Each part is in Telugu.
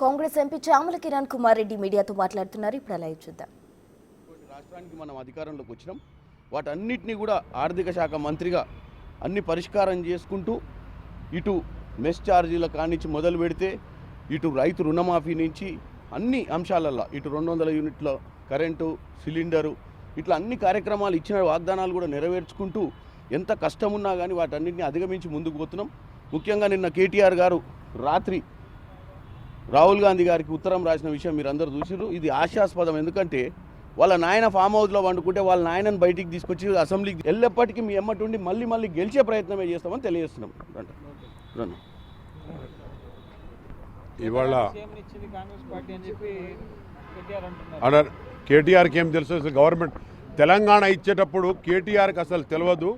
కాంగ్రెస్ ఎంపీ చామల కిరణ్ కుమార్ రెడ్డి మీడియాతో మాట్లాడుతున్నారు. ఇప్పుడు లైవ్ చూద్దాం. రాష్ట్రానికి మనం అధికారంలోకి వచ్చినాం. వాటన్నిటిని కూడా ఆర్థిక శాఖ మంత్రిగా అన్ని పరిష్కారం చేసుకుంటూ ఇటు మెస్ ఛార్జీల కానించి మొదలు పెడితే ఇటు రైతు రుణమాఫీ నుంచి అన్ని అంశాలల్లో ఇటు 200 యూనిట్ల కరెంటు సిలిండరు ఇట్లా అన్ని కార్యక్రమాలు ఇచ్చిన వాగ్దానాలు కూడా నెరవేర్చుకుంటూ ఎంత కష్టం ఉన్నా కానీ వాటన్నిటిని అధిగమించి ముందుకు పోతున్నాం. ముఖ్యంగా నిన్న కేటీఆర్ గారు రాత్రి రాహుల్ గాంధీ గారికి ఉత్తరం రాసిన విషయం మీరు అందరూ చూసిర్రు. ఇది ఆశాస్పదం. ఎందుకంటే వాళ్ళ నాయన ఫామ్ హౌస్లో వండుకుంటే వాళ్ళ నాయనని బయటికి తీసుకొచ్చి అసెంబ్లీకి ఎల్లప్పటికీ మీ ఎమ్మటుండి మళ్ళీ గెలిచే ప్రయత్నమే చేస్తామని తెలియజేస్తున్నాం. ఇవాళ కేటీఆర్కి ఏం తెలుసు? అసలు గవర్నమెంట్ తెలంగాణ ఇచ్చేటప్పుడు కేటీఆర్కి అసలు తెలియదు.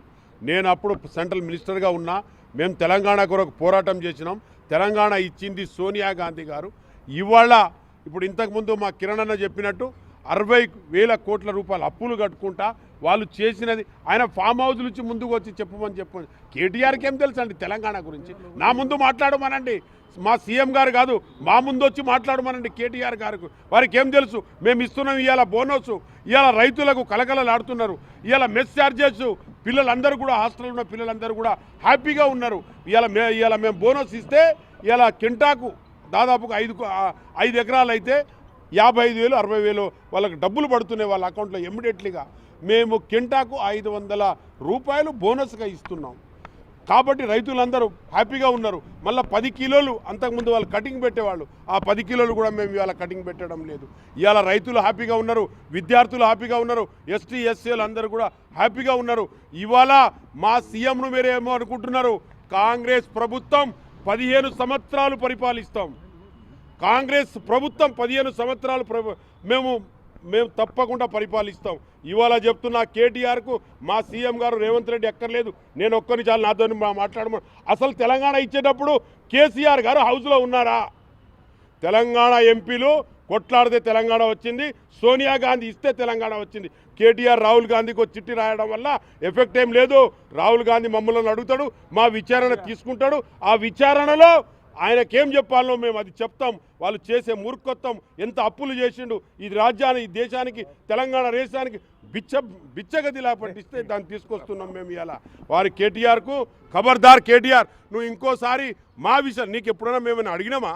నేను అప్పుడు సెంట్రల్ మినిస్టర్గా ఉన్నా. మేము తెలంగాణ కొరకు పోరాటం చేసినాం. తెలంగాణ ఇచ్చింది సోనియా గాంధీ గారు. ఇవాళ ఇప్పుడు ఇంతకుముందు మా కిరణ్ అన్న చెప్పినట్టు 60,000 కోట్ల రూపాయలు అప్పులు కట్టుకుంటా వాళ్ళు చేసినది ఆయన ఫామ్ హౌస్ నుంచి ముందుకు వచ్చి చెప్పమని కేటీఆర్కి ఏం తెలుసు అండి తెలంగాణ గురించి? నా ముందు మాట్లాడమనండి. మా సీఎం గారు కాదు, మా ముందు వచ్చి మాట్లాడమనండి కేటీఆర్ గారికి. వారికి ఏం తెలుసు? మేము ఇస్తున్నాం ఇవాళ బోనస్, ఇవాళ రైతులకు కలకలలాడుతున్నారు, ఇవాళ మెస్ ఛార్జెస్, పిల్లలందరూ కూడా హాస్టల్లో ఉన్న పిల్లలందరూ కూడా హ్యాపీగా ఉన్నారు. ఇవాళ మేము బోనస్ ఇస్తే ఇవాళ కింటాకు దాదాపుగా 5 ఎకరాలు అయితే 55,000 60,000 వాళ్ళకి డబ్బులు పడుతున్నాయి వాళ్ళ అకౌంట్లో ఇమ్మీడియట్లీగా. మేము కింటాకు 500 రూపాయలు బోనస్గా ఇస్తున్నాం. కాబట్టి రైతులందరూ హ్యాపీగా ఉన్నారు. మళ్ళీ 10 కిలోలు అంతకుముందు వాళ్ళు కటింగ్ పెట్టేవాళ్ళు, ఆ 10 కిలోలు కూడా మేము ఇవాళ కటింగ్ పెట్టడం లేదు. ఇవాళ రైతులు హ్యాపీగా ఉన్నారు, విద్యార్థులు హ్యాపీగా ఉన్నారు, ఎస్టీ ఎస్సీలు అందరూ కూడా హ్యాపీగా ఉన్నారు. ఇవాళ మా సీఎంను మీరేమో అనుకుంటున్నారు? కాంగ్రెస్ ప్రభుత్వం 15 సంవత్సరాలు పరిపాలిస్తాం. కాంగ్రెస్ ప్రభుత్వం 15 సంవత్సరాలు మేము తప్పకుండా పరిపాలిస్తాం. ఇవాళ చెప్తున్నా కేటీఆర్కు మా సీఎం గారు రేవంత్ రెడ్డి ఎక్కర్లేదు, నేను ఒక్కరిని చాలు నాతో మాట్లాడమని. అసలు తెలంగాణ ఇచ్చేటప్పుడు కేసీఆర్ గారు హౌస్లో ఉన్నారా? తెలంగాణ ఎంపీలు కొట్లాడితే తెలంగాణ వచ్చింది, సోనియా గాంధీ ఇస్తే తెలంగాణ వచ్చింది. కేటీఆర్ రాహుల్ గాంధీకి చిట్టి రాయడం వల్ల ఎఫెక్ట్ ఏం లేదు. రాహుల్ గాంధీ మమ్మల్ని అడుగుతాడు, మా విచారణ తీసుకుంటాడు. ఆ విచారణలో ఆయనకేం చెప్పాలో మేము అది చెప్తాం. వాళ్ళు చేసే మూర్ఖత్వం, ఎంత అప్పులు చేసిండు ఈ రాజ్యాన్ని, ఈ దేశానికి, తెలంగాణ దేశానికి బిచ్చగదిలా పట్టిస్తే దాన్ని తీసుకొస్తున్నాం మేము ఇలా. వారి కేటీఆర్కు ఖబర్దార్. కేటీఆర్, నువ్వు ఇంకోసారి మా విషయం నీకు ఎప్పుడైనా మేమైనా అడిగినామా?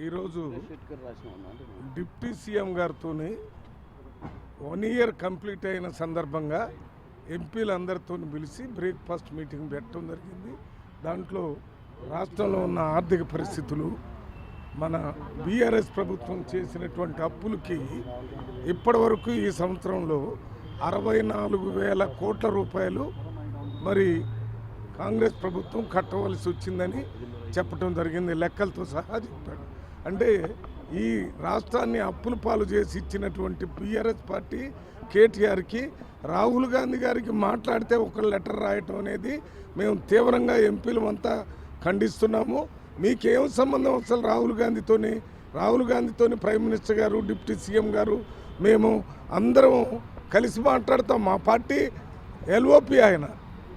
ఈరోజు డిప్యూటీ సీఎం గారితో 1 ఇయర్ కంప్లీట్ అయిన సందర్భంగా ఎంపీలందరితో పిలిచి బ్రేక్ఫాస్ట్ మీటింగ్ పెట్టడం జరిగింది. దాంట్లో రాష్ట్రంలో ఉన్న ఆర్థిక పరిస్థితులు, మన బీఆర్ఎస్ ప్రభుత్వం చేసినటువంటి అప్పులకి ఇప్పటివరకు ఈ సంవత్సరంలో 64,000 కోట్ల రూపాయలు మరి కాంగ్రెస్ ప్రభుత్వం కట్టవలసి వచ్చిందని చెప్పడం జరిగింది. లెక్కలతో సహా చెప్పాడు. అంటే ఈ రాష్ట్రాన్ని అప్పుల పాలు చేసి ఇచ్చినటువంటి బీఆర్ఎస్ పార్టీ కేటీఆర్కి రాహుల్ గాంధీ గారికి మాట్లాడితే ఒక లెటర్ రాయటం అనేది మేము తీవ్రంగా ఎంపీలు ఖండిస్తున్నాము. మీకేం సంబంధం అసలు రాహుల్ గాంధీతోని ప్రైమ్ మినిస్టర్ గారు, డిప్యూటీ సీఎం గారు, మేము అందరం కలిసి మాట్లాడతాం. మా పార్టీ ఎల్ఓపి ఆయన.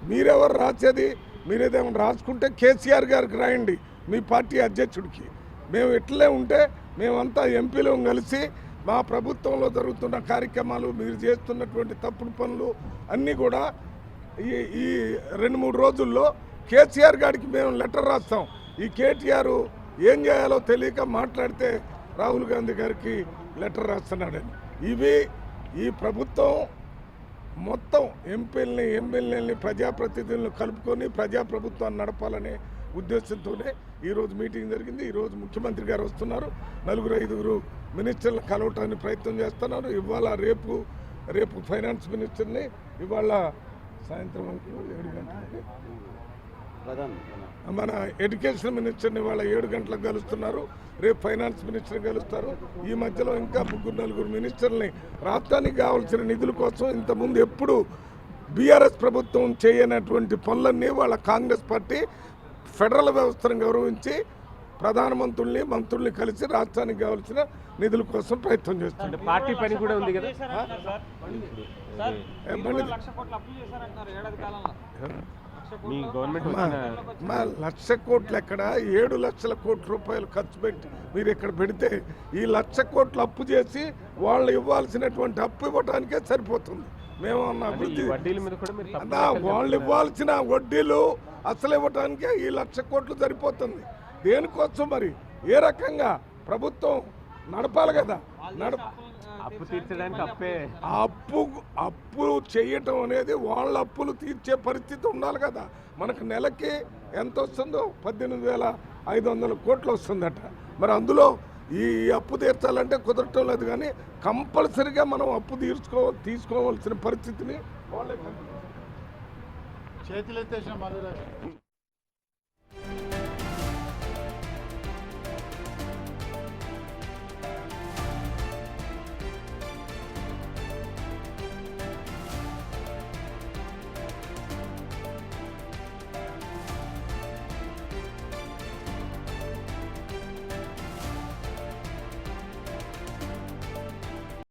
మీరెవరు రాసేది? మీరేదేమన్నా రాసుకుంటే కేసీఆర్ గారికి రాయండి, మీ పార్టీ అధ్యక్షుడికి. మేము ఇట్లే ఉంటే మేమంతా ఎంపీలు కలిసి మా ప్రభుత్వంలో జరుగుతున్న కార్యక్రమాలు, మీరు చేస్తున్నటువంటి తప్పుడు పనులు అన్నీ కూడా ఈ 2-3 రోజుల్లో కేసీఆర్ గారికి మేము లెటర్ రాస్తాం. ఈ కేటీఆర్ ఏం చేయాలో తెలియక మాట్లాడితే రాహుల్ గాంధీ గారికి లెటర్ రాస్తున్నాడని. ఈ ప్రభుత్వం మొత్తం ఎమ్మెల్యేలని ప్రజాప్రతినిధులను కలుపుకొని ప్రజాప్రభుత్వాన్ని నడపాలనే ఉద్దేశంతోనే ఈరోజు మీటింగ్ జరిగింది. ఈరోజు ముఖ్యమంత్రి గారు వస్తున్నారు. 4-5 మినిస్టర్లు కలవటానికి ప్రయత్నం చేస్తున్నారు. ఇవాళ రేపు ఫైనాన్స్ మినిస్టర్ని, ఇవాళ సాయంత్రం 7 గంటలకి మన ఎడ్యుకేషన్ మినిస్టర్ని ఇవాళ 7 గంటలకు కలుస్తున్నారు. రేపు ఫైనాన్స్ మినిస్టర్ కలుస్తారు. ఈ మధ్యలో ఇంకా 3-4 మినిస్టర్ని రాష్ట్రానికి కావాల్సిన నిధుల కోసం ఇంతకుముందు ఎప్పుడు బీఆర్ఎస్ ప్రభుత్వం చేయనటువంటి పనులన్నీ వాళ్ళ కాంగ్రెస్ పార్టీ ఫెడరల్ వ్యవస్థను గౌరవించి ప్రధానమంత్రుల్ని మంత్రుల్ని కలిసి రాష్ట్రానికి కావాల్సిన నిధుల కోసం ప్రయత్నం చేస్తుంది. పార్టీ పని కూడా ఉంది కదా. మీ గవర్నమెంట్ మా 1,00,000 కోట్లు ఎక్కడ 7 లక్షల కోట్ల రూపాయలు ఖర్చు పెట్టి మీరు ఇక్కడ పెడితే ఈ 1,00,000 కోట్లు అప్పు చేసి వాళ్ళు ఇవ్వాల్సినటువంటి అప్పు ఇవ్వడానికే సరిపోతుంది. మేమన్నా అభివృద్ధి వడ్డీల మీద కూడా మీరు అదా వాళ్ళు ఇవ్వాల్సిన వడ్డీలు అసలు ఇవ్వడానికే ఈ 1,00,000 కోట్లు సరిపోతుంది. దేనికోసం మరి ఏ రకంగా ప్రభుత్వం నడపాలి కదా. అప్పు తీర్చడానికి అప్పు చేయటం అనేది వాళ్ళ అప్పులు తీర్చే పరిస్థితి ఉండాలి కదా. మనకు నెలకి ఎంత వస్తుందో 18,500 కోట్లు వస్తుందట. మరి అందులో ఈ అప్పు తీర్చాలంటే కుదరటం లేదు. కానీ కంపల్సరిగా మనం అప్పు తీసుకోవాల్సిన పరిస్థితిని వాళ్ళే